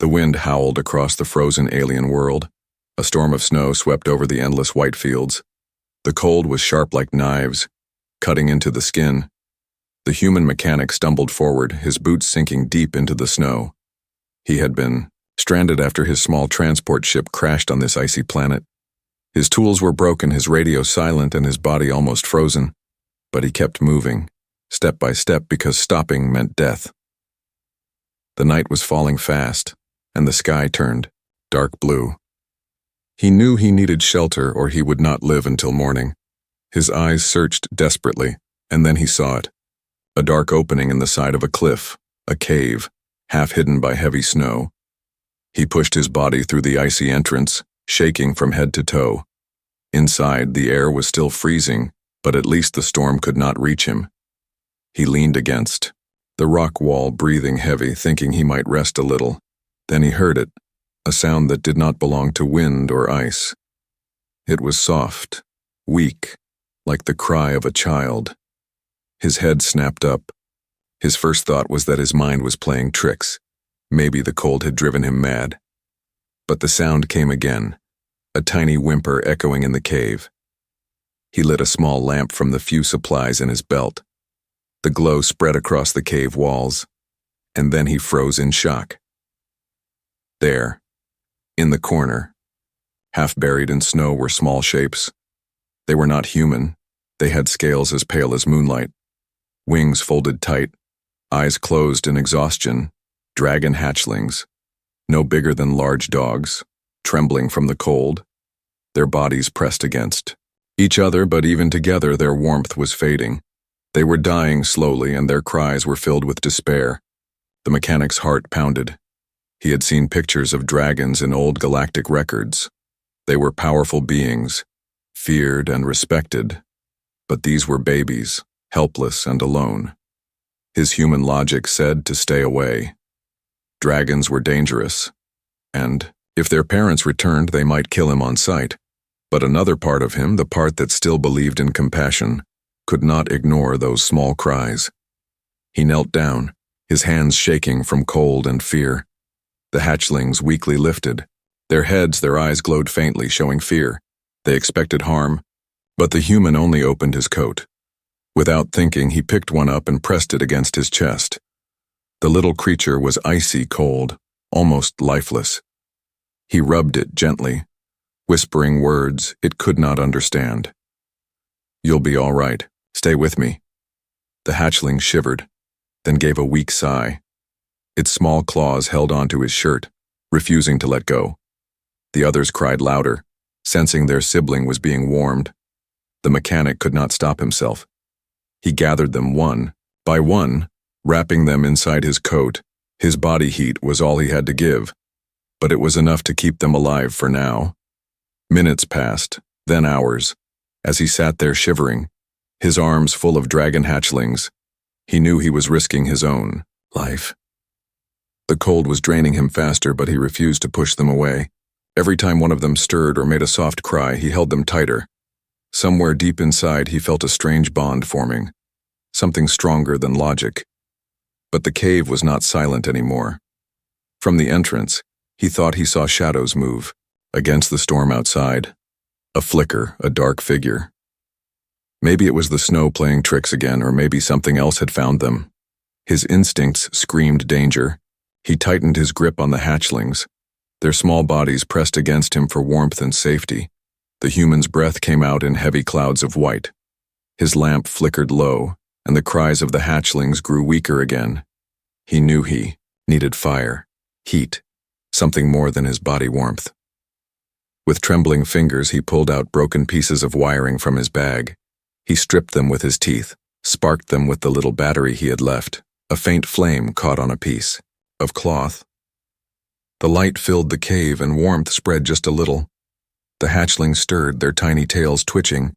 The wind howled across the frozen alien world. A storm of snow swept over the endless white fields. The cold was sharp like knives, cutting into the skin. The human mechanic stumbled forward, his boots sinking deep into the snow. He had been stranded after his small transport ship crashed on this icy planet. His tools were broken, his radio silent, and his body almost frozen. But he kept moving, step by step, because stopping meant death. The night was falling fast, and the sky turned dark blue. He knew he needed shelter or he would not live until morning. His eyes searched desperately, and then he saw it. A dark opening in the side of a cliff, a cave, half hidden by heavy snow. He pushed his body through the icy entrance, shaking from head to toe. Inside, the air was still freezing, but at least the storm could not reach him. He leaned against the rock wall, breathing heavy, thinking he might rest a little. Then he heard it, a sound that did not belong to wind or ice. It was soft, weak, like the cry of a child. His head snapped up. His first thought was that his mind was playing tricks. Maybe the cold had driven him mad. But the sound came again, a tiny whimper echoing in the cave. He lit a small lamp from the few supplies in his belt. The glow spread across the cave walls, and then he froze in shock. There, in the corner, half buried in snow, were small shapes. They were not human. They had scales as pale as moonlight, wings folded tight, eyes closed in exhaustion, dragon hatchlings, no bigger than large dogs, trembling from the cold, their bodies pressed against each other, but even together their warmth was fading. They were dying slowly, and their cries were filled with despair. The mechanic's heart pounded. He had seen pictures of dragons in old galactic records. They were powerful beings, feared and respected, but these were babies, helpless and alone. His human logic said to stay away. Dragons were dangerous, and if their parents returned, they might kill him on sight. But another part of him, the part that still believed in compassion, could not ignore those small cries. He knelt down, his hands shaking from cold and fear. The hatchlings weakly lifted. Their heads, their eyes glowed faintly, showing fear. They expected harm, but the human only opened his coat. Without thinking, he picked one up and pressed it against his chest. The little creature was icy cold, almost lifeless. He rubbed it gently, whispering words it could not understand. "You'll be all right. Stay with me." The hatchling shivered, then gave a weak sigh. Its small claws held onto his shirt, refusing to let go. The others cried louder, sensing their sibling was being warmed. The mechanic could not stop himself. He gathered them one by one, wrapping them inside his coat. His body heat was all he had to give, but it was enough to keep them alive for now. Minutes passed, then hours, as he sat there shivering, his arms full of dragon hatchlings. He knew he was risking his own life. The cold was draining him faster, but he refused to push them away. Every time one of them stirred or made a soft cry, he held them tighter. Somewhere deep inside, he felt a strange bond forming, something stronger than logic. But the cave was not silent anymore. From the entrance, he thought he saw shadows move, against the storm outside. A flicker, a dark figure. Maybe it was the snow playing tricks again, or maybe something else had found them. His instincts screamed danger. He tightened his grip on the hatchlings. Their small bodies pressed against him for warmth and safety. The human's breath came out in heavy clouds of white. His lamp flickered low, and the cries of the hatchlings grew weaker again. He knew he needed fire, heat, something more than his body warmth. With trembling fingers, he pulled out broken pieces of wiring from his bag. He stripped them with his teeth, sparked them with the little battery he had left. A faint flame caught on a piece of cloth. The light filled the cave and warmth spread just a little. The hatchlings stirred, their tiny tails twitching,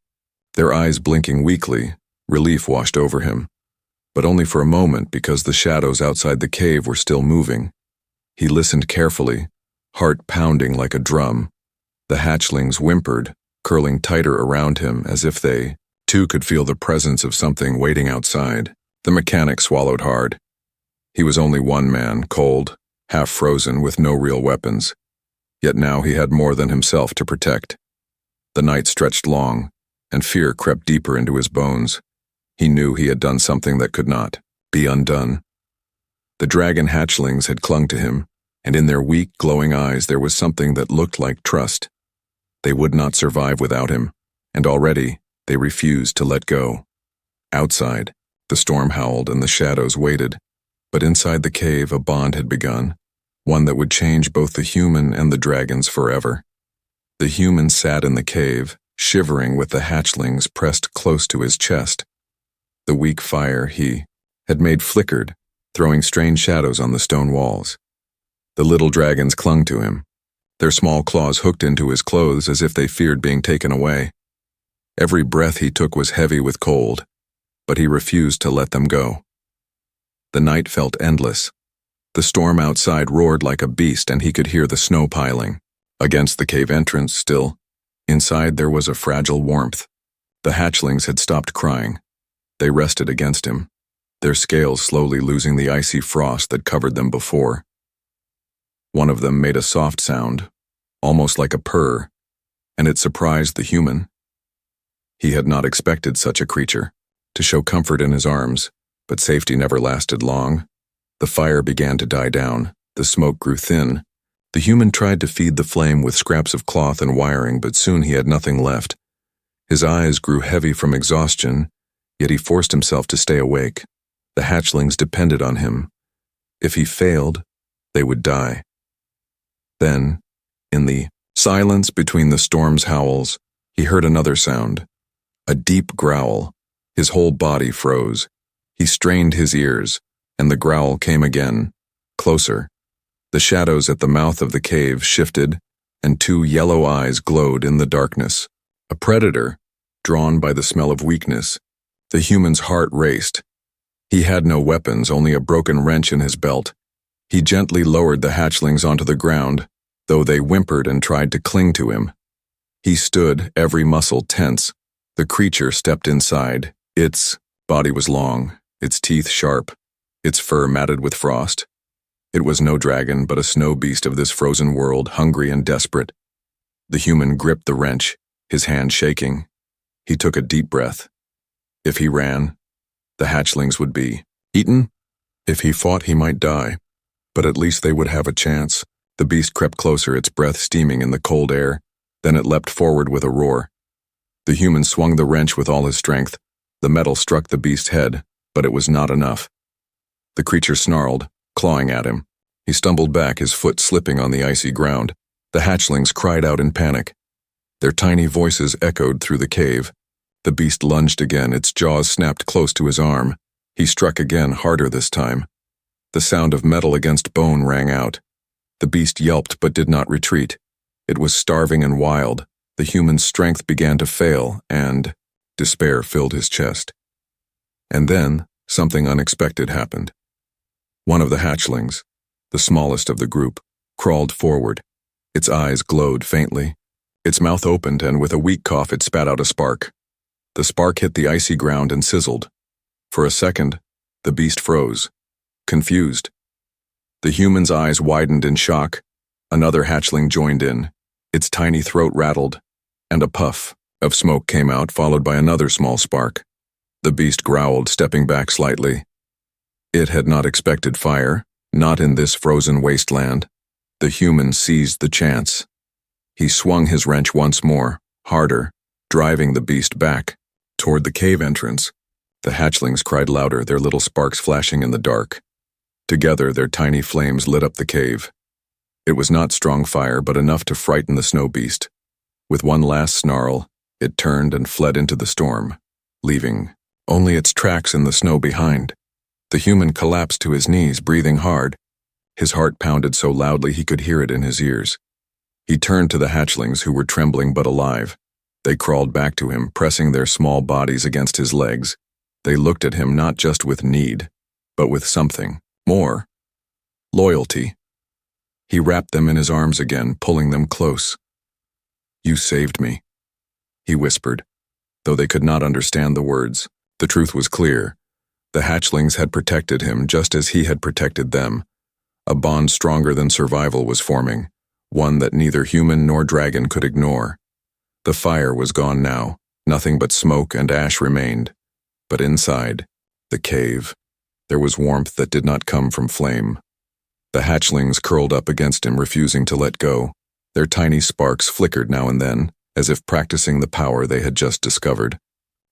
their eyes blinking weakly. Relief washed over him, but only for a moment, because the shadows outside the cave were still moving. He listened carefully, heart pounding like a drum. The hatchlings whimpered, curling tighter around him as if they, too, could feel the presence of something waiting outside. The mechanic swallowed hard. He was only one man, cold, half frozen with no real weapons. Yet now he had more than himself to protect. The night stretched long, and fear crept deeper into his bones. He knew he had done something that could not be undone. The dragon hatchlings had clung to him, and in their weak, glowing eyes there was something that looked like trust. They would not survive without him, and already they refused to let go. Outside, the storm howled and the shadows waited, but inside the cave a bond had begun, one that would change both the human and the dragons forever. The human sat in the cave, shivering with the hatchlings pressed close to his chest. The weak fire he had made flickered, throwing strange shadows on the stone walls. The little dragons clung to him, their small claws hooked into his clothes as if they feared being taken away. Every breath he took was heavy with cold, but he refused to let them go. The night felt endless. The storm outside roared like a beast, and he could hear the snow piling. Against the cave entrance, still, inside there was a fragile warmth. The hatchlings had stopped crying. They rested against him, their scales slowly losing the icy frost that covered them before. One of them made a soft sound, almost like a purr, and it surprised the human. He had not expected such a creature to show comfort in his arms, but safety never lasted long. The fire began to die down, the smoke grew thin. The human tried to feed the flame with scraps of cloth and wiring, but soon he had nothing left. His eyes grew heavy from exhaustion, yet he forced himself to stay awake. The hatchlings depended on him. If he failed, they would die. Then, in the silence between the storm's howls, he heard another sound, a deep growl. His whole body froze. He strained his ears, and the growl came again, closer. The shadows at the mouth of the cave shifted, and two yellow eyes glowed in the darkness. A predator, drawn by the smell of weakness. The human's heart raced. He had no weapons, only a broken wrench in his belt. He gently lowered the hatchlings onto the ground, though they whimpered and tried to cling to him. He stood, every muscle tense. The creature stepped inside. Its body was long, its teeth sharp, its fur matted with frost. It was no dragon, but a snow beast of this frozen world, hungry and desperate. The human gripped the wrench, his hand shaking. He took a deep breath. If he ran, the hatchlings would be eaten. If he fought, he might die, but at least they would have a chance. The beast crept closer, its breath steaming in the cold air. Then it leapt forward with a roar. The human swung the wrench with all his strength. The metal struck the beast's head, but it was not enough. The creature snarled, clawing at him. He stumbled back, his foot slipping on the icy ground. The hatchlings cried out in panic. Their tiny voices echoed through the cave. The beast lunged again, its jaws snapped close to his arm. He struck again, harder this time. The sound of metal against bone rang out. The beast yelped but did not retreat. It was starving and wild. The human's strength began to fail, and despair filled his chest. And then, something unexpected happened. One of the hatchlings, the smallest of the group, crawled forward. Its eyes glowed faintly. Its mouth opened, and with a weak cough it spat out a spark. The spark hit the icy ground and sizzled. For a second, the beast froze, confused. The human's eyes widened in shock. Another hatchling joined in. Its tiny throat rattled, and a puff of smoke came out, followed by another small spark. The beast growled, stepping back slightly. It had not expected fire, not in this frozen wasteland. The human seized the chance. He swung his wrench once more, harder, driving the beast back, toward the cave entrance. The hatchlings cried louder, their little sparks flashing in the dark. Together, their tiny flames lit up the cave. It was not strong fire, but enough to frighten the snow beast. With one last snarl, it turned and fled into the storm, leaving only its tracks in the snow behind. The human collapsed to his knees, breathing hard. His heart pounded so loudly he could hear it in his ears. He turned to the hatchlings, who were trembling but alive. They crawled back to him, pressing their small bodies against his legs. They looked at him not just with need, but with something more. Loyalty. He wrapped them in his arms again, pulling them close. "You saved me," he whispered, though they could not understand the words. The truth was clear. The hatchlings had protected him just as he had protected them. A bond stronger than survival was forming, one that neither human nor dragon could ignore. The fire was gone now, nothing but smoke and ash remained. But inside, the cave, there was warmth that did not come from flame. The hatchlings curled up against him, refusing to let go. Their tiny sparks flickered now and then, as if practicing the power they had just discovered.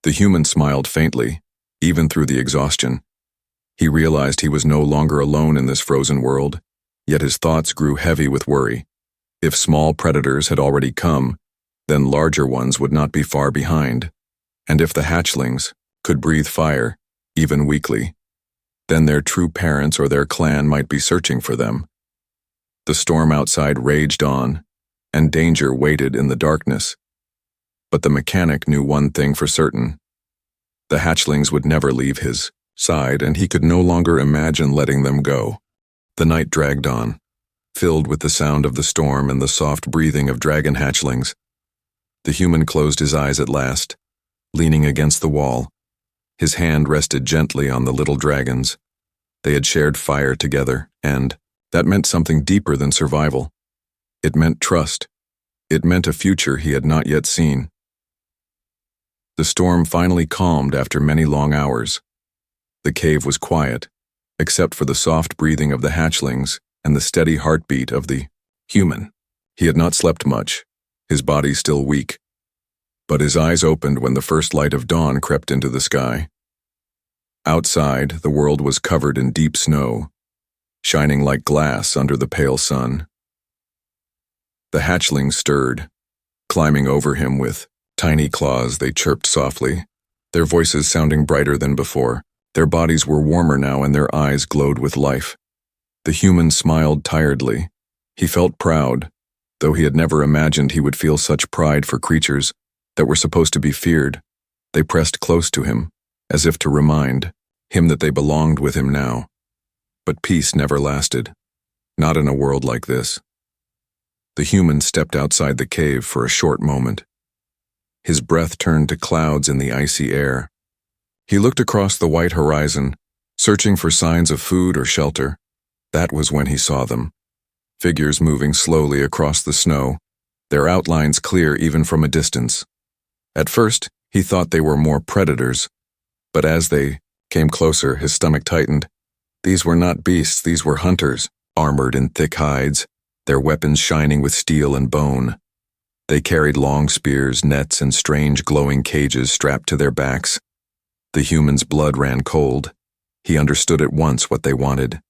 The human smiled faintly, even through the exhaustion. He realized he was no longer alone in this frozen world, yet his thoughts grew heavy with worry. If small predators had already come, then larger ones would not be far behind. And if the hatchlings could breathe fire, even weakly, then their true parents or their clan might be searching for them. The storm outside raged on, and danger waited in the darkness. But the mechanic knew one thing for certain. The hatchlings would never leave his side, and he could no longer imagine letting them go. The night dragged on, filled with the sound of the storm and the soft breathing of dragon hatchlings. The human closed his eyes at last, leaning against the wall. His hand rested gently on the little dragons. They had shared fire together, and that meant something deeper than survival. It meant trust. It meant a future he had not yet seen. The storm finally calmed after many long hours. The cave was quiet, except for the soft breathing of the hatchlings and the steady heartbeat of the human. He had not slept much, his body still weak, but his eyes opened when the first light of dawn crept into the sky. Outside, the world was covered in deep snow, shining like glass under the pale sun. The hatchlings stirred, climbing over him with tiny claws. They chirped softly, their voices sounding brighter than before. Their bodies were warmer now and their eyes glowed with life. The human smiled tiredly. He felt proud, though he had never imagined he would feel such pride for creatures that were supposed to be feared. They pressed close to him, as if to remind him that they belonged with him now. But peace never lasted, not in a world like this. The human stepped outside the cave for a short moment. His breath turned to clouds in the icy air. He looked across the white horizon, searching for signs of food or shelter. That was when he saw them. Figures moving slowly across the snow, their outlines clear even from a distance. At first, he thought they were more predators, but as they came closer, his stomach tightened. These were not beasts, these were hunters, armored in thick hides, their weapons shining with steel and bone. They carried long spears, nets, and strange glowing cages strapped to their backs. The human's blood ran cold. He understood at once what they wanted.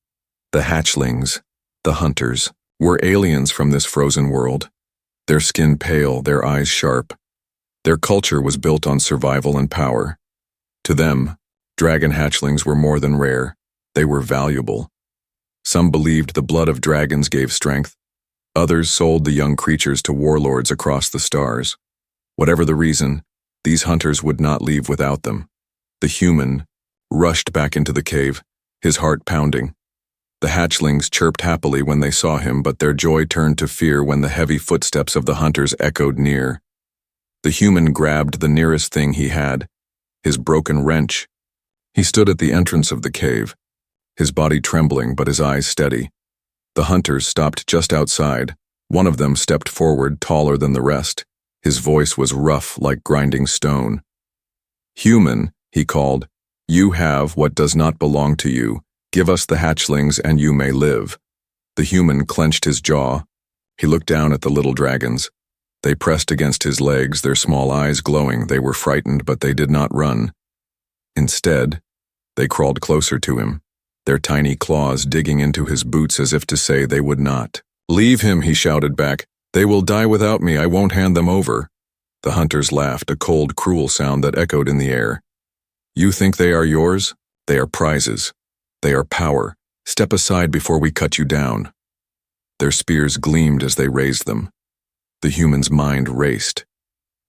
The hatchlings, the hunters, were aliens from this frozen world. Their skin pale, their eyes sharp. Their culture was built on survival and power. To them, dragon hatchlings were more than rare. They were valuable. Some believed the blood of dragons gave strength. Others sold the young creatures to warlords across the stars. Whatever the reason, these hunters would not leave without them. The human rushed back into the cave, his heart pounding. The hatchlings chirped happily when they saw him, but their joy turned to fear when the heavy footsteps of the hunters echoed near. The human grabbed the nearest thing he had, his broken wrench. He stood at the entrance of the cave, his body trembling but his eyes steady. The hunters stopped just outside. One of them stepped forward, taller than the rest. His voice was rough like grinding stone. "Human," he called, "you have what does not belong to you. Give us the hatchlings and you may live." The human clenched his jaw. He looked down at the little dragons. They pressed against his legs, their small eyes glowing. They were frightened, but they did not run. Instead, they crawled closer to him, their tiny claws digging into his boots as if to say they would not. "Leave him," he shouted back. "They will die without me. I won't hand them over." The hunters laughed, a cold, cruel sound that echoed in the air. "You think they are yours? They are prizes. They are power. Step aside before we cut you down." Their spears gleamed as they raised them. The human's mind raced.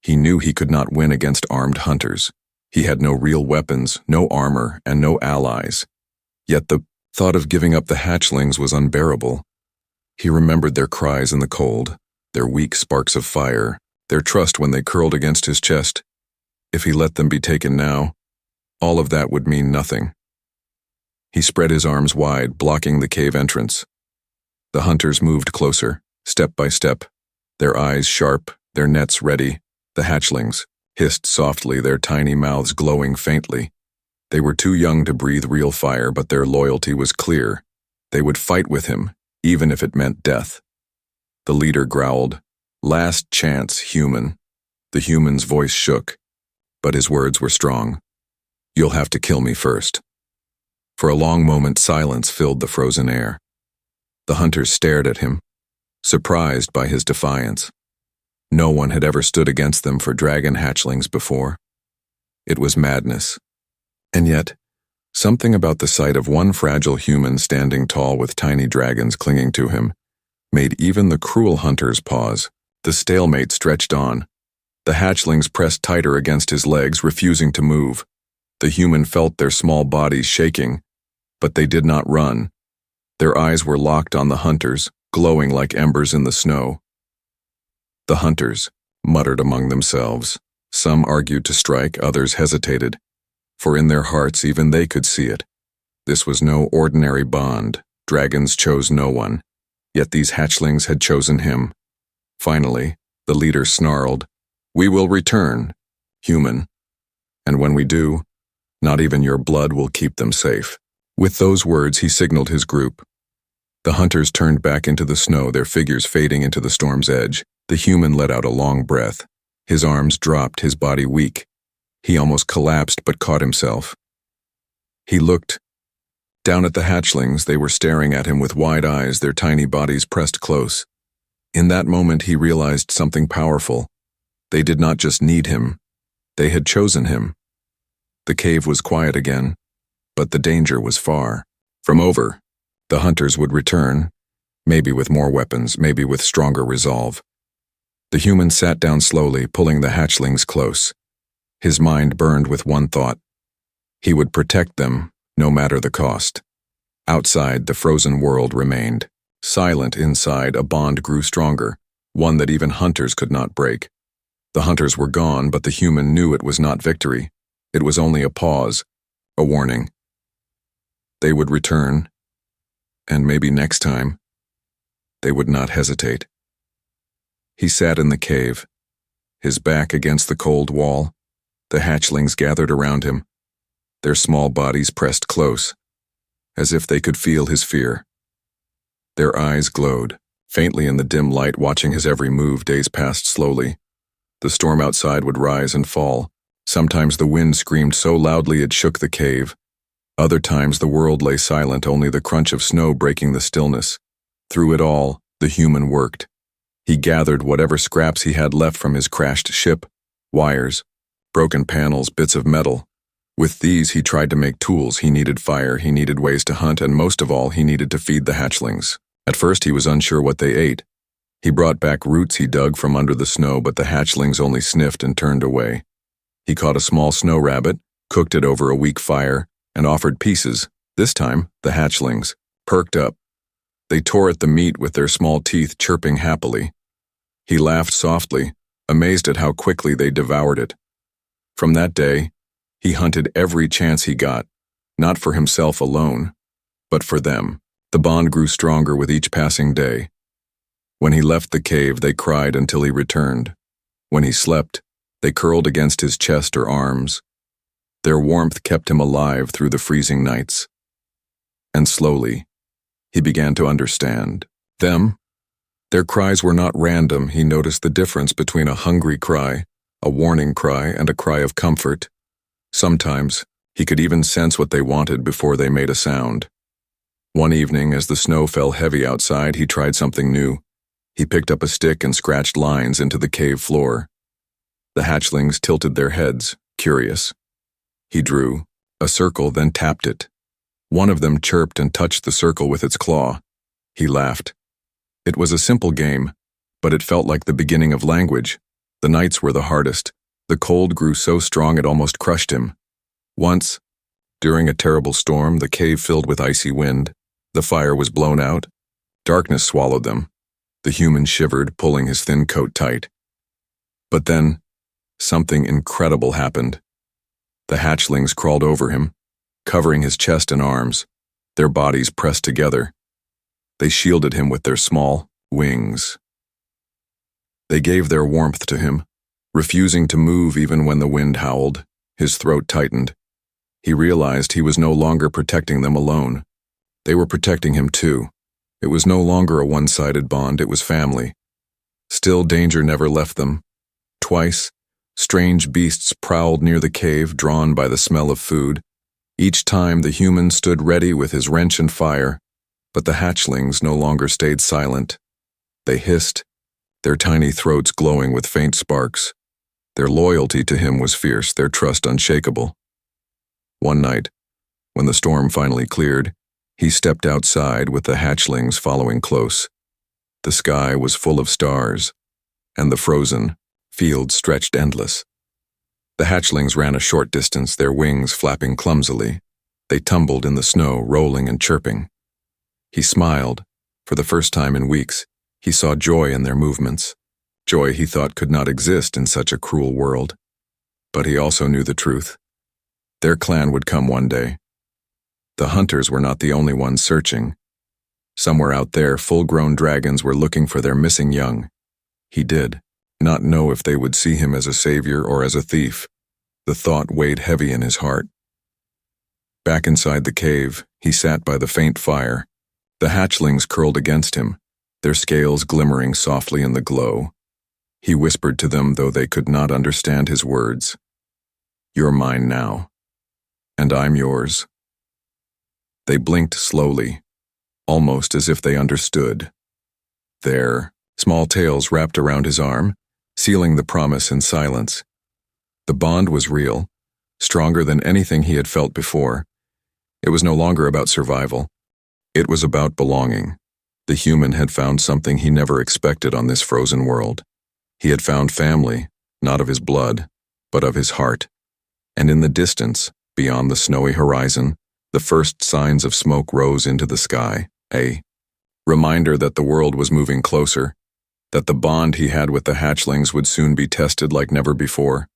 He knew he could not win against armed hunters. He had no real weapons, no armor, and no allies. Yet the thought of giving up the hatchlings was unbearable. He remembered their cries in the cold, their weak sparks of fire, their trust when they curled against his chest. If he let them be taken now, all of that would mean nothing. He spread his arms wide, blocking the cave entrance. The hunters moved closer, step by step, their eyes sharp, their nets ready. The hatchlings hissed softly, their tiny mouths glowing faintly. They were too young to breathe real fire, but their loyalty was clear. They would fight with him, even if it meant death. The leader growled, "Last chance, human." The human's voice shook, but his words were strong. "You'll have to kill me first." For a long moment, silence filled the frozen air. The hunters stared at him, surprised by his defiance. No one had ever stood against them for dragon hatchlings before. It was madness. And yet, something about the sight of one fragile human standing tall with tiny dragons clinging to him made even the cruel hunters pause. The stalemate stretched on. The hatchlings pressed tighter against his legs, refusing to move. The human felt their small bodies shaking, but they did not run. Their eyes were locked on the hunters, glowing like embers in the snow. The hunters muttered among themselves. Some argued to strike, others hesitated, for in their hearts even they could see it. This was no ordinary bond. Dragons chose no one, yet these hatchlings had chosen him. Finally, the leader snarled, "We will return, human, and when we do, not even your blood will keep them safe." With those words, he signaled his group. The hunters turned back into the snow, their figures fading into the storm's edge. The human let out a long breath. His arms dropped, his body weak. He almost collapsed, but caught himself. He looked down at the hatchlings. They were staring at him with wide eyes, their tiny bodies pressed close. In that moment, he realized something powerful. They did not just need him. They had chosen him. The cave was quiet again, but the danger was far from over. The hunters would return, maybe with more weapons, maybe with stronger resolve. The human sat down slowly, pulling the hatchlings close. His mind burned with one thought. He would protect them, no matter the cost. Outside, the frozen world remained. Silent inside, a bond grew stronger, one that even hunters could not break. The hunters were gone, but the human knew it was not victory. It was only a pause, a warning. They would return, and maybe next time, they would not hesitate. He sat in the cave, his back against the cold wall. The hatchlings gathered around him, their small bodies pressed close, as if they could feel his fear. Their eyes glowed, faintly in the dim light, watching his every move. Days passed slowly. The storm outside would rise and fall. Sometimes the wind screamed so loudly it shook the cave. Other times the world lay silent, only the crunch of snow breaking the stillness. Through it all, the human worked. He gathered whatever scraps he had left from his crashed ship, wires, broken panels, bits of metal. With these, he tried to make tools. He needed fire, he needed ways to hunt, and most of all, he needed to feed the hatchlings. At first, he was unsure what they ate. He brought back roots he dug from under the snow, but the hatchlings only sniffed and turned away. He caught a small snow rabbit, cooked it over a weak fire, and offered pieces. This time, the hatchlings perked up. They tore at the meat with their small teeth, chirping happily. He laughed softly, amazed at how quickly they devoured it. From that day, he hunted every chance he got, not for himself alone, but for them. The bond grew stronger with each passing day. When he left the cave, they cried until he returned. When he slept, they curled against his chest or arms. Their warmth kept him alive through the freezing nights. And slowly, he began to understand. Their cries were not random. He noticed the difference between a hungry cry, a warning cry, and a cry of comfort. Sometimes, he could even sense what they wanted before they made a sound. One evening, as the snow fell heavy outside, he tried something new. He picked up a stick and scratched lines into the cave floor. The hatchlings tilted their heads, curious. He drew a circle, then tapped it. One of them chirped and touched the circle with its claw. He laughed. It was a simple game, but it felt like the beginning of language. The nights were the hardest. The cold grew so strong it almost crushed him. Once, during a terrible storm, the cave filled with icy wind. The fire was blown out. Darkness swallowed them. The human shivered, pulling his thin coat tight. But then, something incredible happened. The hatchlings crawled over him, covering his chest and arms, their bodies pressed together. They shielded him with their small wings. They gave their warmth to him, refusing to move even when the wind howled. His throat tightened. He realized he was no longer protecting them alone. They were protecting him too. It was no longer a one-sided bond, it was family. Still, danger never left them. Twice, strange beasts prowled near the cave, drawn by the smell of food. Each time the human stood ready with his wrench and fire, but the hatchlings no longer stayed silent. They hissed, their tiny throats glowing with faint sparks. Their loyalty to him was fierce, their trust unshakable. One night, when the storm finally cleared, he stepped outside with the hatchlings following close. The sky was full of stars, and the frozen fields stretched endless. The hatchlings ran a short distance, their wings flapping clumsily. They tumbled in the snow, rolling and chirping. He smiled. For the first time in weeks, he saw joy in their movements. Joy he thought could not exist in such a cruel world. But he also knew the truth. Their clan would come one day. The hunters were not the only ones searching. Somewhere out there, full-grown dragons were looking for their missing young. He did not know if they would see him as a savior or as a thief. The thought weighed heavy in his heart. Back inside the cave, he sat by the faint fire. The hatchlings curled against him, their scales glimmering softly in the glow. He whispered to them, though they could not understand his words. "You're mine now, and I'm yours." They blinked slowly, almost as if they understood. Their small tails wrapped around his arm, sealing the promise in silence. The bond was real, stronger than anything he had felt before. It was no longer about survival. It was about belonging. The human had found something he never expected on this frozen world. He had found family, not of his blood, but of his heart. And in the distance, beyond the snowy horizon, the first signs of smoke rose into the sky, a reminder that the world was moving closer, that the bond he had with the hatchlings would soon be tested like never before.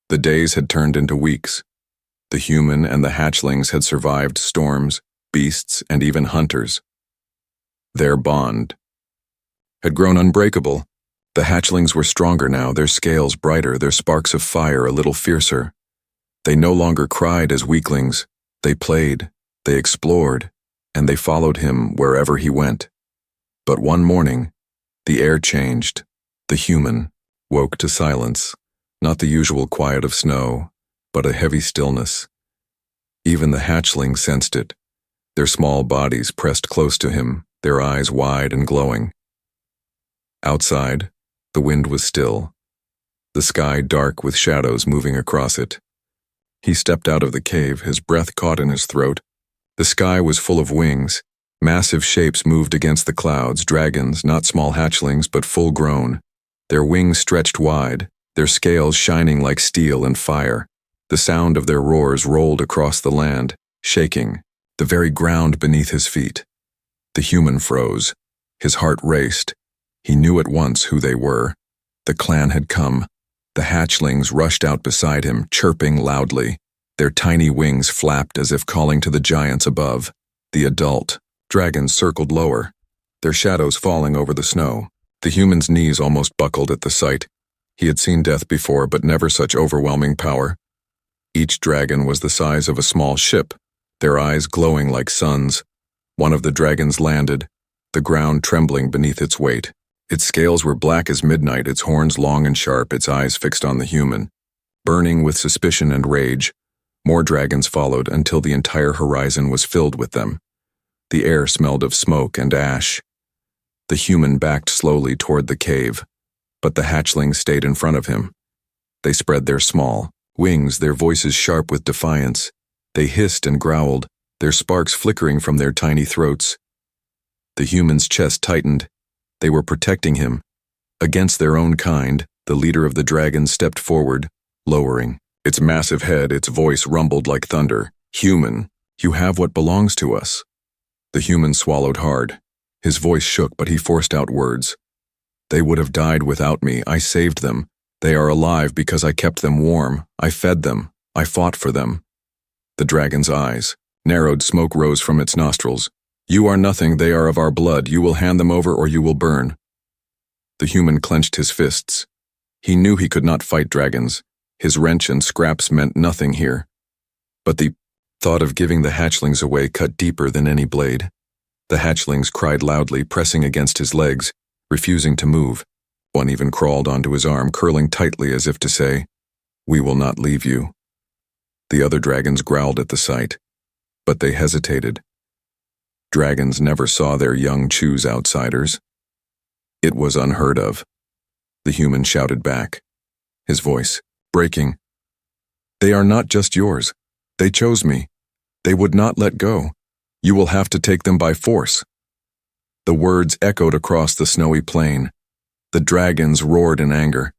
The days had turned into weeks. The human and the hatchlings had survived storms, beasts, and even hunters. Their bond had grown unbreakable. The hatchlings were stronger now, their scales brighter, their sparks of fire a little fiercer. They no longer cried as weaklings. They played, they explored, and they followed him wherever he went. But one morning, the air changed. The human woke to silence, not the usual quiet of snow, but a heavy stillness. Even the hatchlings sensed it, their small bodies pressed close to him, their eyes wide and glowing. Outside, the wind was still, the sky dark with shadows moving across it. He stepped out of the cave, his breath caught in his throat. The sky was full of wings. Massive shapes moved against the clouds, dragons, not small hatchlings, but full-grown. Their wings stretched wide, their scales shining like steel and fire. The sound of their roars rolled across the land, shaking the very ground beneath his feet. The human froze. His heart raced. He knew at once who they were. The clan had come. The hatchlings rushed out beside him, chirping loudly. Their tiny wings flapped as if calling to the giants above. The adult dragons circled lower, their shadows falling over the snow. The human's knees almost buckled at the sight. He had seen death before, but never such overwhelming power. Each dragon was the size of a small ship, their eyes glowing like suns. One of the dragons landed, the ground trembling beneath its weight. Its scales were black as midnight, its horns long and sharp, its eyes fixed on the human. Burning with suspicion and rage, more dragons followed until the entire horizon was filled with them. The air smelled of smoke and ash. The human backed slowly toward the cave, but the hatchlings stayed in front of him. They spread their small wings, their voices sharp with defiance. They hissed and growled, their sparks flickering from their tiny throats. The human's chest tightened. They were protecting him. Against their own kind, the leader of the dragons stepped forward, lowering its massive head. Its voice rumbled like thunder. "Human, you have what belongs to us." The human swallowed hard. His voice shook, but he forced out words. "They would have died without me. I saved them. They are alive because I kept them warm. I fed them. I fought for them." The dragon's eyes narrowed, smoke rose from its nostrils. You are nothing, they are of our blood. You will hand them over or you will burn. The human clenched his fists. He knew he could not fight dragons. His wrench and scraps meant nothing here. But the thought of giving the hatchlings away cut deeper than any blade. The hatchlings cried loudly, pressing against his legs, refusing to move. One even crawled onto his arm, curling tightly as if to say, "We will not leave you." The other dragons growled at the sight, but they hesitated. Dragons never saw their young choose outsiders. It was unheard of. The human shouted back, his voice breaking. "They are not just yours. They chose me. They would not let go. You will have to take them by force." The words echoed across the snowy plain. The dragons roared in anger.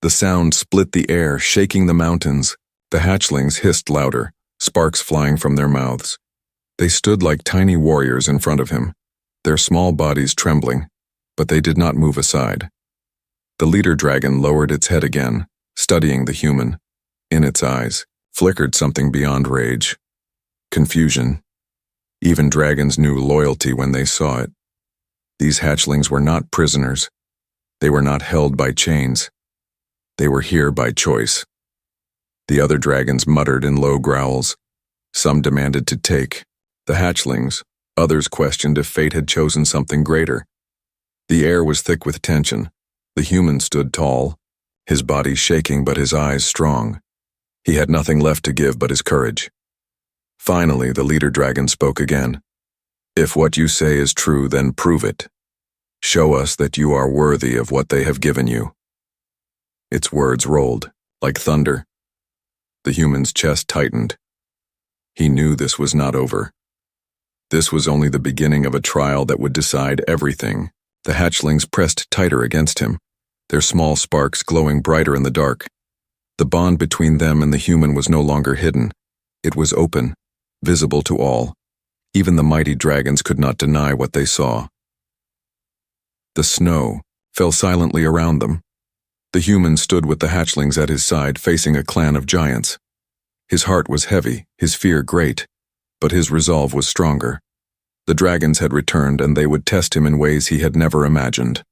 The sound split the air, shaking the mountains. The hatchlings hissed louder, sparks flying from their mouths. They stood like tiny warriors in front of him, their small bodies trembling, but they did not move aside. The leader dragon lowered its head again, studying the human. In its eyes flickered something beyond rage. Confusion. Even dragons knew loyalty when they saw it. These hatchlings were not prisoners. They were not held by chains. They were here by choice. The other dragons muttered in low growls. Some demanded to take the hatchlings. Others questioned if fate had chosen something greater. The air was thick with tension. The human stood tall, his body shaking but his eyes strong. He had nothing left to give but his courage. Finally, the leader dragon spoke again. "If what you say is true, then prove it. Show us that you are worthy of what they have given you." Its words rolled like thunder. The human's chest tightened. He knew this was not over. This was only the beginning of a trial that would decide everything. The hatchlings pressed tighter against him, their small sparks glowing brighter in the dark. The bond between them and the human was no longer hidden. It was open, visible to all. Even the mighty dragons could not deny what they saw. The snow fell silently around them. The human stood with the hatchlings at his side, facing a clan of giants. His heart was heavy, his fear great, but his resolve was stronger. The dragons had returned, and they would test him in ways he had never imagined.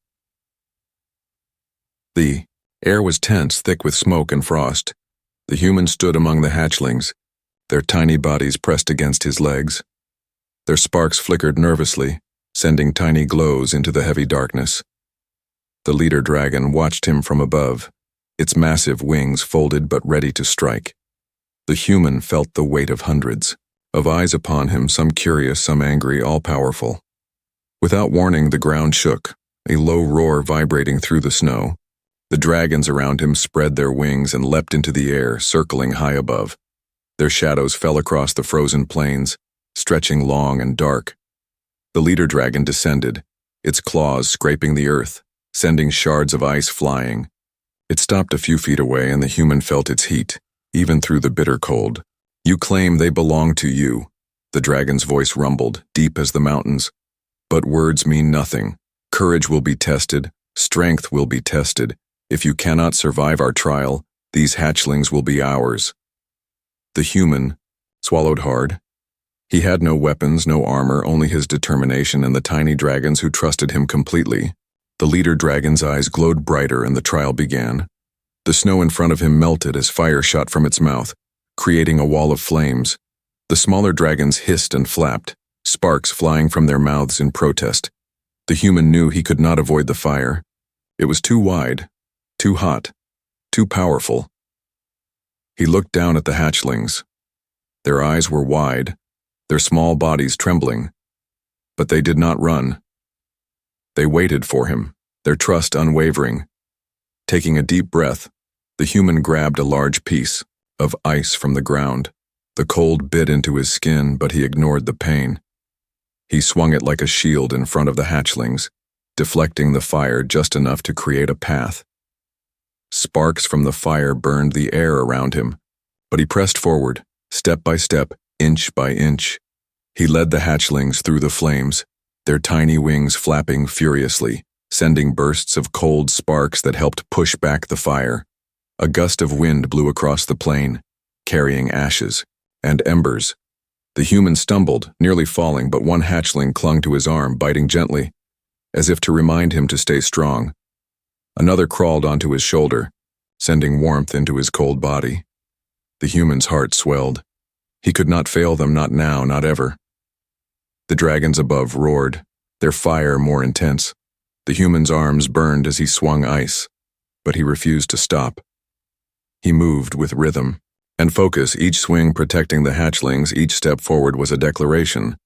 The air was tense, thick with smoke and frost. The human stood among the hatchlings, their tiny bodies pressed against his legs. Their sparks flickered nervously, sending tiny glows into the heavy darkness. The leader dragon watched him from above, its massive wings folded but ready to strike. The human felt the weight of hundreds of eyes upon him, some curious, some angry, all powerful. Without warning, the ground shook, a low roar vibrating through the snow. The dragons around him spread their wings and leapt into the air, circling high above. Their shadows fell across the frozen plains, stretching long and dark. The leader dragon descended, its claws scraping the earth, sending shards of ice flying. It stopped a few feet away, and the human felt its heat, even through the bitter cold. "You claim they belong to you," the dragon's voice rumbled, deep as the mountains. "But words mean nothing. Courage will be tested, strength will be tested. If you cannot survive our trial, these hatchlings will be ours." The human swallowed hard. He had no weapons, no armor, only his determination and the tiny dragons who trusted him completely. The leader dragon's eyes glowed brighter, and the trial began. The snow in front of him melted as fire shot from its mouth, creating a wall of flames. The smaller dragons hissed and flapped, sparks flying from their mouths in protest. The human knew he could not avoid the fire. It was too wide, too hot, too powerful. He looked down at the hatchlings. Their eyes were wide, their small bodies trembling, but they did not run. They waited for him, their trust unwavering. Taking a deep breath, the human grabbed a large piece of ice from the ground. The cold bit into his skin, but he ignored the pain. He swung it like a shield in front of the hatchlings, deflecting the fire just enough to create a path. Sparks from the fire burned the air around him, but he pressed forward, step by step, inch by inch. He led the hatchlings through the flames, their tiny wings flapping furiously, sending bursts of cold sparks that helped push back the fire. A gust of wind blew across the plain, carrying ashes and embers. The human stumbled, nearly falling, but one hatchling clung to his arm, biting gently, as if to remind him to stay strong. Another crawled onto his shoulder, sending warmth into his cold body. The human's heart swelled. He could not fail them, not now, not ever. The dragons above roared, their fire more intense. The human's arms burned as he swung ice, but he refused to stop. He moved with rhythm and focus, each swing protecting the hatchlings. Each step forward was a declaration.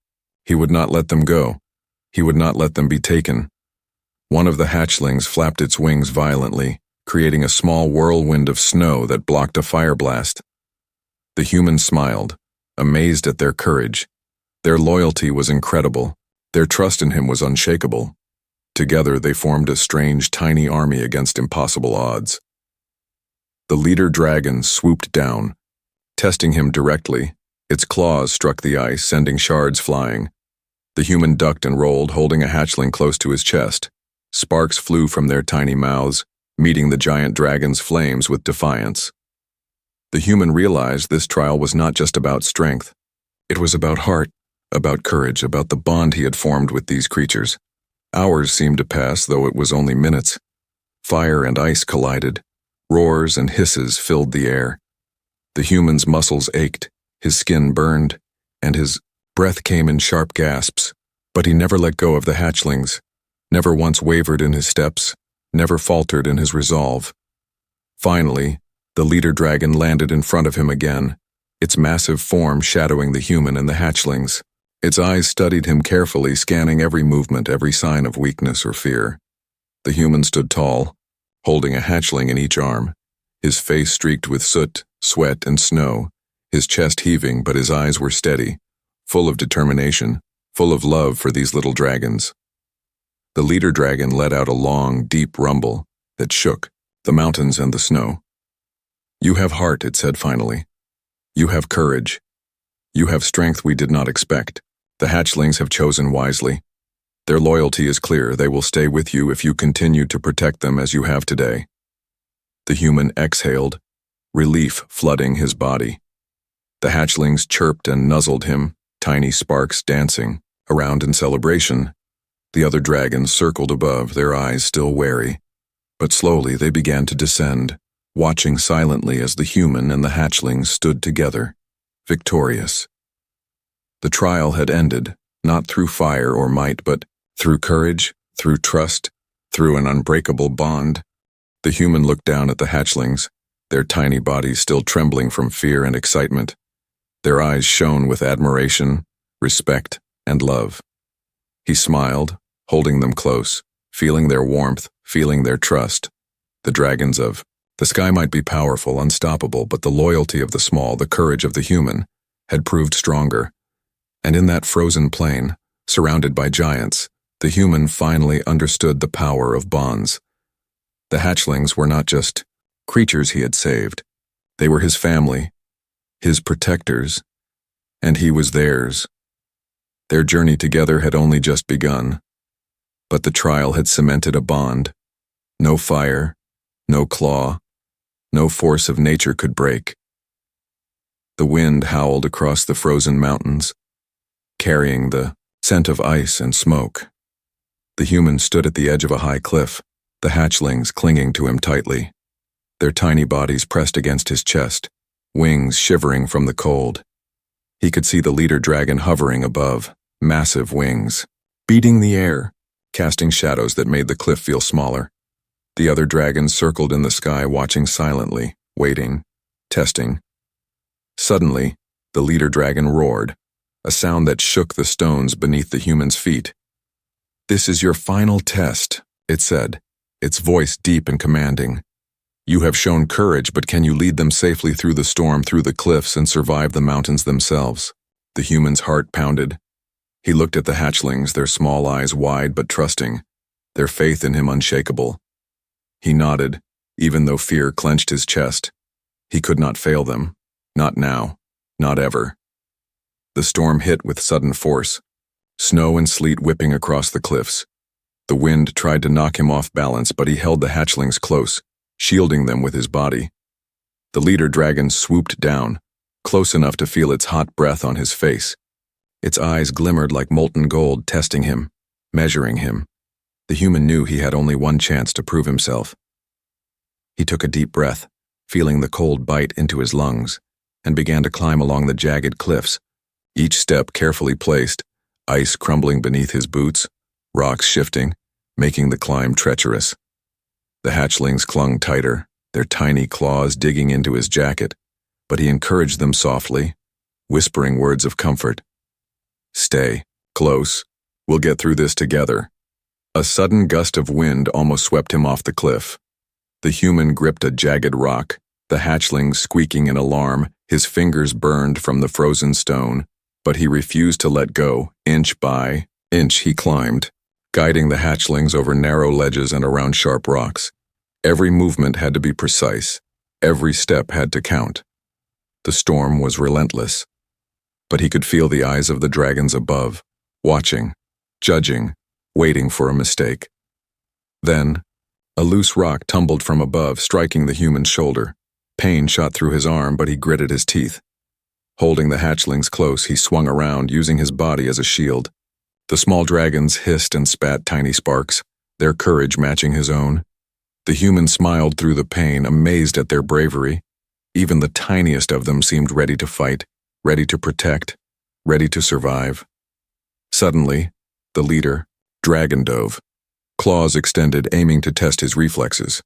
He would not let them go. He would not let them be taken. One of the hatchlings flapped its wings violently, creating a small whirlwind of snow that blocked a fire blast. The human smiled, amazed at their courage. Their loyalty was incredible. Their trust in him was unshakable. Together they formed a strange, tiny army against impossible odds. The leader dragon swooped down, testing him directly. Its claws struck the ice, sending shards flying. The human ducked and rolled, holding a hatchling close to his chest. Sparks flew from their tiny mouths, meeting the giant dragon's flames with defiance. The human realized this trial was not just about strength. It was about heart, about courage, about the bond he had formed with these creatures. Hours seemed to pass, though it was only minutes. Fire and ice collided. Roars and hisses filled the air. The human's muscles ached, his skin burned, and his breath came in sharp gasps. But he never let go of the hatchlings, never once wavered in his steps, never faltered in his resolve. Finally, the leader dragon landed in front of him again, its massive form shadowing the human and the hatchlings. Its eyes studied him carefully, scanning every movement, every sign of weakness or fear. The human stood tall, holding a hatchling in each arm, his face streaked with soot, sweat, and snow, his chest heaving, but his eyes were steady, full of determination, full of love for these little dragons. The leader dragon let out a long, deep rumble that shook the mountains and the snow. "You have heart," it said finally. "You have courage. You have strength we did not expect. The hatchlings have chosen wisely. Their loyalty is clear. They will stay with you if you continue to protect them as you have today." The human exhaled, relief flooding his body. The hatchlings chirped and nuzzled him, tiny sparks dancing around in celebration. The other dragons circled above, their eyes still wary. But slowly they began to descend, watching silently as the human and the hatchlings stood together, victorious. The trial had ended, not through fire or might, but through courage, through trust, through an unbreakable bond. The human looked down at the hatchlings, their tiny bodies still trembling from fear and excitement. Their eyes shone with admiration, respect, and love. He smiled, holding them close, feeling their warmth, feeling their trust. The dragons of the sky might be powerful, unstoppable, but the loyalty of the small, the courage of the human, had proved stronger. And in that frozen plain, surrounded by giants, the human finally understood the power of bonds. The hatchlings were not just creatures he had saved. They were his family, his protectors, and he was theirs. Their journey together had only just begun, but the trial had cemented a bond. No fire, no claw, no force of nature could break. The wind howled across the frozen mountains, carrying the scent of ice and smoke. The human stood at the edge of a high cliff, the hatchlings clinging to him tightly, their tiny bodies pressed against his chest, wings shivering from the cold. He could see the leader dragon hovering above, massive wings, beating the air, casting shadows that made the cliff feel smaller. The other dragons circled in the sky, watching silently, waiting, testing. Suddenly, the leader dragon roared, a sound that shook the stones beneath the human's feet. "This is your final test," it said, its voice deep and commanding. "You have shown courage, but can you lead them safely through the storm, through the cliffs, and survive the mountains themselves?" The human's heart pounded. He looked at the hatchlings, their small eyes wide but trusting, their faith in him unshakable. He nodded, even though fear clenched his chest. He could not fail them. Not now. Not ever. The storm hit with sudden force, snow and sleet whipping across the cliffs. The wind tried to knock him off balance, but he held the hatchlings close, shielding them with his body. The leader dragon swooped down, close enough to feel its hot breath on his face. Its eyes glimmered like molten gold, testing him, measuring him. The human knew he had only one chance to prove himself. He took a deep breath, feeling the cold bite into his lungs, and began to climb along the jagged cliffs, each step carefully placed, ice crumbling beneath his boots, rocks shifting, making the climb treacherous. The hatchlings clung tighter, their tiny claws digging into his jacket, but he encouraged them softly, whispering words of comfort. "Stay close. We'll get through this together." A sudden gust of wind almost swept him off the cliff. The human gripped a jagged rock, the hatchling squeaking in alarm, his fingers burned from the frozen stone, but he refused to let go. Inch by inch he climbed, guiding the hatchlings over narrow ledges and around sharp rocks. Every movement had to be precise. Every step had to count. The storm was relentless, but he could feel the eyes of the dragons above, watching, judging, waiting for a mistake. Then, a loose rock tumbled from above, striking the human's shoulder. Pain shot through his arm, but he gritted his teeth. Holding the hatchlings close, he swung around, using his body as a shield. The small dragons hissed and spat tiny sparks, their courage matching his own. The human smiled through the pain, amazed at their bravery. Even the tiniest of them seemed ready to fight, ready to protect, ready to survive. Suddenly, the leader, Dragon dove, claws extended, aiming to test his reflexes.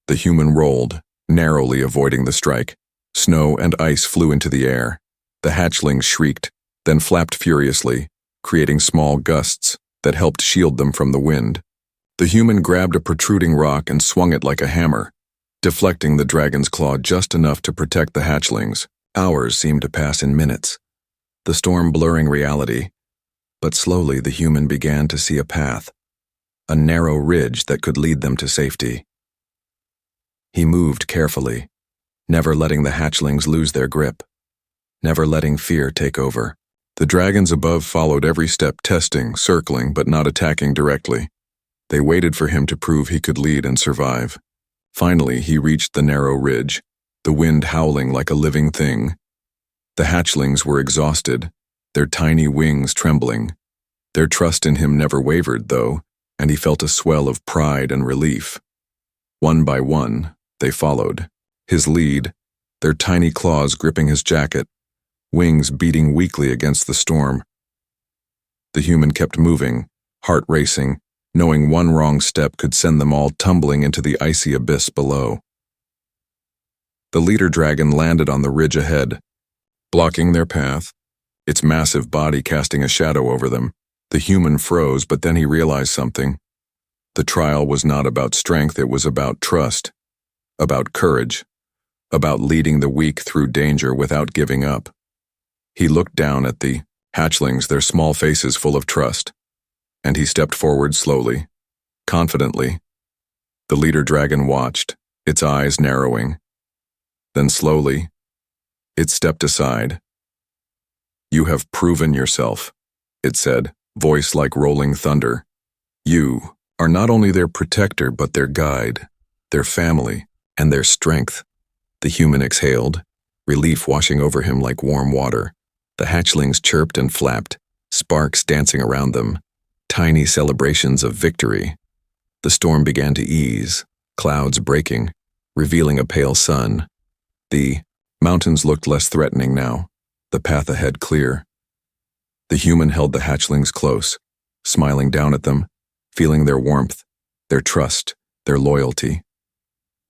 The human rolled, narrowly avoiding the strike. Snow and ice flew into the air. The hatchlings shrieked, then flapped furiously, creating small gusts that helped shield them from the wind. The human grabbed a protruding rock and swung it like a hammer, deflecting the dragon's claw just enough to protect the hatchlings. Hours seemed to pass in minutes, the storm blurring reality, but slowly the human began to see a path, a narrow ridge that could lead them to safety. He moved carefully, never letting the hatchlings lose their grip, never letting fear take over. The dragons above followed every step, testing, circling, but not attacking directly. They waited for him to prove he could lead and survive. Finally, he reached the narrow ridge, the wind howling like a living thing. The hatchlings were exhausted, their tiny wings trembling. Their trust in him never wavered, though, and he felt a swell of pride and relief. One by one, they followed. His lead, their tiny claws gripping his jacket, wings beating weakly against the storm. The human kept moving, heart racing, knowing one wrong step could send them all tumbling into the icy abyss below. The leader dragon landed on the ridge ahead, blocking their path, its massive body casting a shadow over them. The human froze, but then he realized something. The trial was not about strength, it was about trust, about courage, about leading the weak through danger without giving up. He looked down at the hatchlings, their small faces full of trust, and he stepped forward slowly, confidently. The leader dragon watched, its eyes narrowing. Then slowly, it stepped aside. "You have proven yourself," it said, voice like rolling thunder. "You are not only their protector, but their guide, their family, and their strength." The human exhaled, relief washing over him like warm water. The hatchlings chirped and flapped, sparks dancing around them, tiny celebrations of victory. The storm began to ease, clouds breaking, revealing a pale sun. The mountains looked less threatening now, the path ahead clear. The human held the hatchlings close, smiling down at them, feeling their warmth, their trust, their loyalty.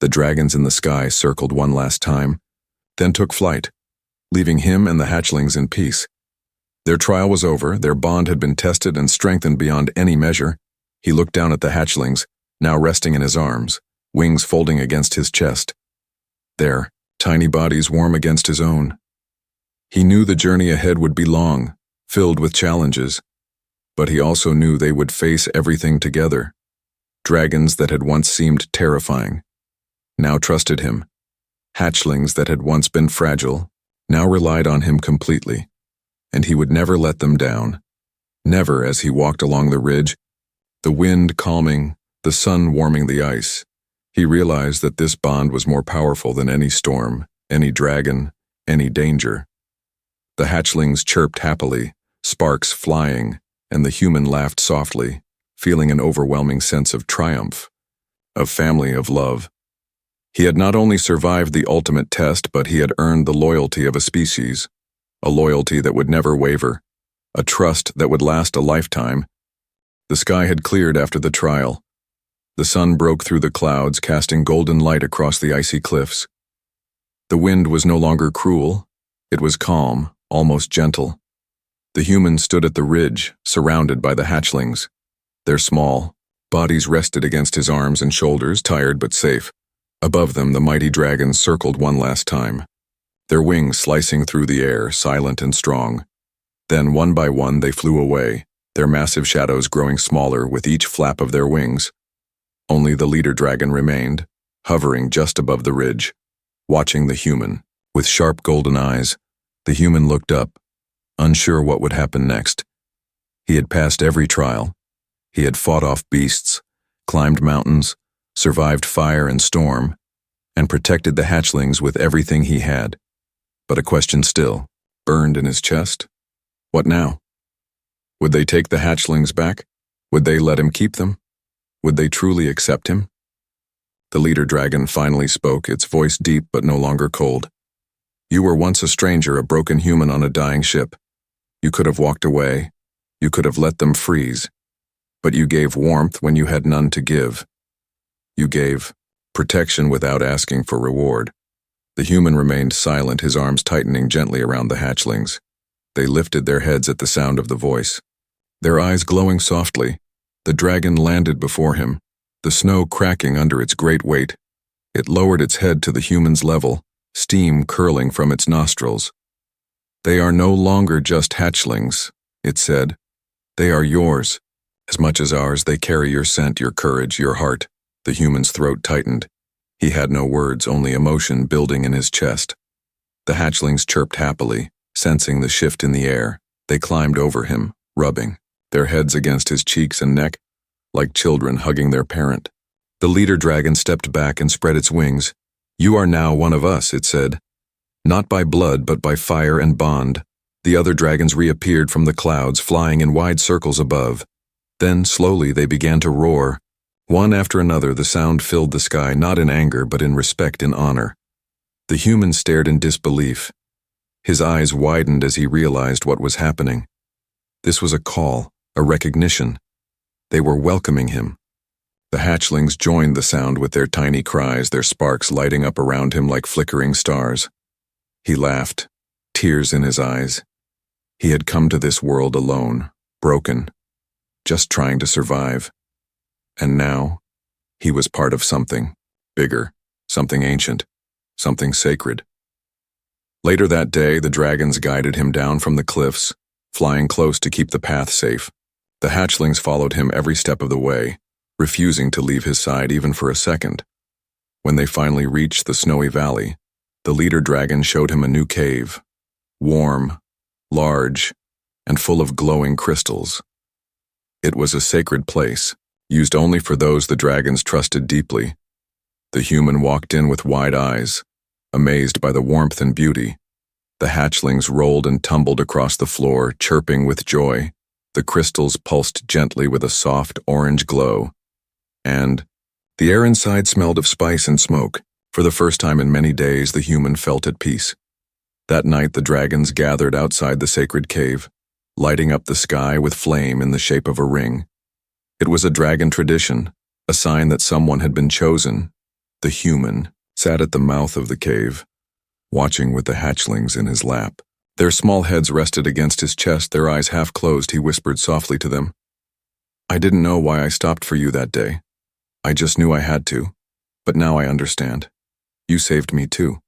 The dragons in the sky circled one last time, then took flight, leaving him and the hatchlings in peace. Their trial was over, their bond had been tested and strengthened beyond any measure. He looked down at the hatchlings, now resting in his arms, wings folding against his chest, their tiny bodies warm against his own. He knew the journey ahead would be long, filled with challenges, but he also knew they would face everything together. Dragons that had once seemed terrifying now trusted him. Hatchlings that had once been fragile now relied on him completely, and he would never let them down. Never. As he walked along the ridge, the wind calming, the sun warming the ice, he realized that this bond was more powerful than any storm, any dragon, any danger. The hatchlings chirped happily, sparks flying, and the human laughed softly, feeling an overwhelming sense of triumph, of family, of love. He had not only survived the ultimate test, but he had earned the loyalty of a species, a loyalty that would never waver, a trust that would last a lifetime. The sky had cleared after the trial. The sun broke through the clouds, casting golden light across the icy cliffs. The wind was no longer cruel. It was calm, almost gentle. The humans stood at the ridge, surrounded by the hatchlings. Their small bodies rested against his arms and shoulders, tired but safe. Above them, the mighty dragons circled one last time, their wings slicing through the air, silent and strong. Then, one by one, they flew away, their massive shadows growing smaller with each flap of their wings. Only the leader dragon remained, hovering just above the ridge, watching the human. With sharp golden eyes, the human looked up, unsure what would happen next. He had passed every trial. He had fought off beasts, climbed mountains, survived fire and storm, and protected the hatchlings with everything he had. But a question still burned in his chest. What now? Would they take the hatchlings back? Would they let him keep them? Would they truly accept him? The leader dragon finally spoke, its voice deep but no longer cold. You were once a stranger, a broken human on a dying ship. You could have walked away. You could have let them freeze. But you gave warmth when you had none to give. You gave protection without asking for reward. The human remained silent, his arms tightening gently around the hatchlings. They lifted their heads at the sound of the voice. Their eyes glowing softly, the dragon landed before him, the snow cracking under its great weight. It lowered its head to the human's level, steam curling from its nostrils. They are no longer just hatchlings, it said. They are yours. As much as ours, they carry your scent, your courage, your heart. The human's throat tightened. He had no words, only emotion building in his chest. The hatchlings chirped happily, sensing the shift in the air. They climbed over him, rubbing, their heads against his cheeks and neck, like children hugging their parent. The leader dragon stepped back and spread its wings. You are now one of us, it said. Not by blood, but by fire and bond. The other dragons reappeared from the clouds, flying in wide circles above. Then, slowly, they began to roar. One after another, the sound filled the sky, not in anger, but in respect and honor. The human stared in disbelief. His eyes widened as he realized what was happening. This was a call, a recognition. They were welcoming him. The hatchlings joined the sound with their tiny cries, their sparks lighting up around him like flickering stars. He laughed, tears in his eyes. He had come to this world alone, broken, just trying to survive. And now, he was part of something bigger, something ancient, something sacred. Later that day, the dragons guided him down from the cliffs, flying close to keep the path safe. The hatchlings followed him every step of the way, refusing to leave his side even for a second. When they finally reached the snowy valley, the leader dragon showed him a new cave, warm, large, and full of glowing crystals. It was a sacred place, used only for those the dragons trusted deeply. The human walked in with wide eyes, amazed by the warmth and beauty. The hatchlings rolled and tumbled across the floor, chirping with joy. The crystals pulsed gently with a soft orange glow. And the air inside smelled of spice and smoke. For the first time in many days, the human felt at peace. That night, the dragons gathered outside the sacred cave, lighting up the sky with flame in the shape of a ring. It was a dragon tradition, a sign that someone had been chosen. The human sat at the mouth of the cave, watching with the hatchlings in his lap. Their small heads rested against his chest, their eyes half closed. He whispered softly to them, I didn't know why I stopped for you that day. I just knew I had to. But now I understand. You saved me too.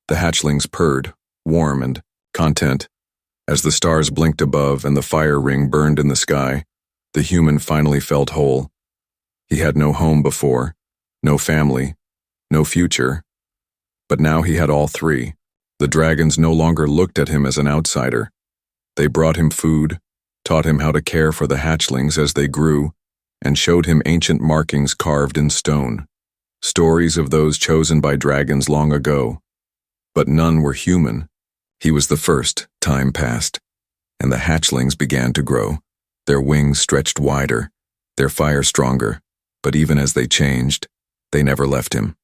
The hatchlings purred, warm and content. As the stars blinked above and the fire ring burned in the sky, the human finally felt whole. He had no home before, no family, no future. But now he had all three. The dragons no longer looked at him as an outsider. They brought him food, taught him how to care for the hatchlings as they grew, and showed him ancient markings carved in stone, stories of those chosen by dragons long ago. But none were human. He was the first. Time passed, and the hatchlings began to grow. Their wings stretched wider, their fire stronger, but even as they changed, they never left him.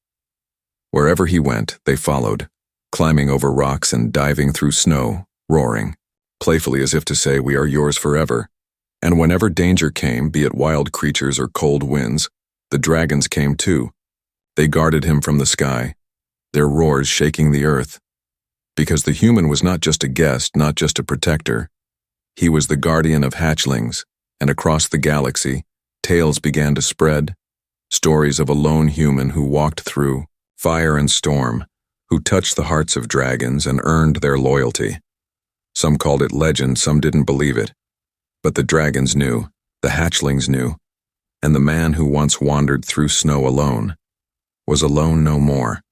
Wherever he went, they followed, climbing over rocks and diving through snow, roaring, playfully as if to say, "We are yours forever." And whenever danger came, be it wild creatures or cold winds, the dragons came too. They guarded him from the sky, their roars shaking the earth. Because the human was not just a guest, not just a protector. He was the guardian of hatchlings, and across the galaxy, tales began to spread, stories of a lone human who walked through fire and storm, who touched the hearts of dragons and earned their loyalty. Some called it legend, some didn't believe it. But the dragons knew, the hatchlings knew, and the man who once wandered through snow alone was alone no more.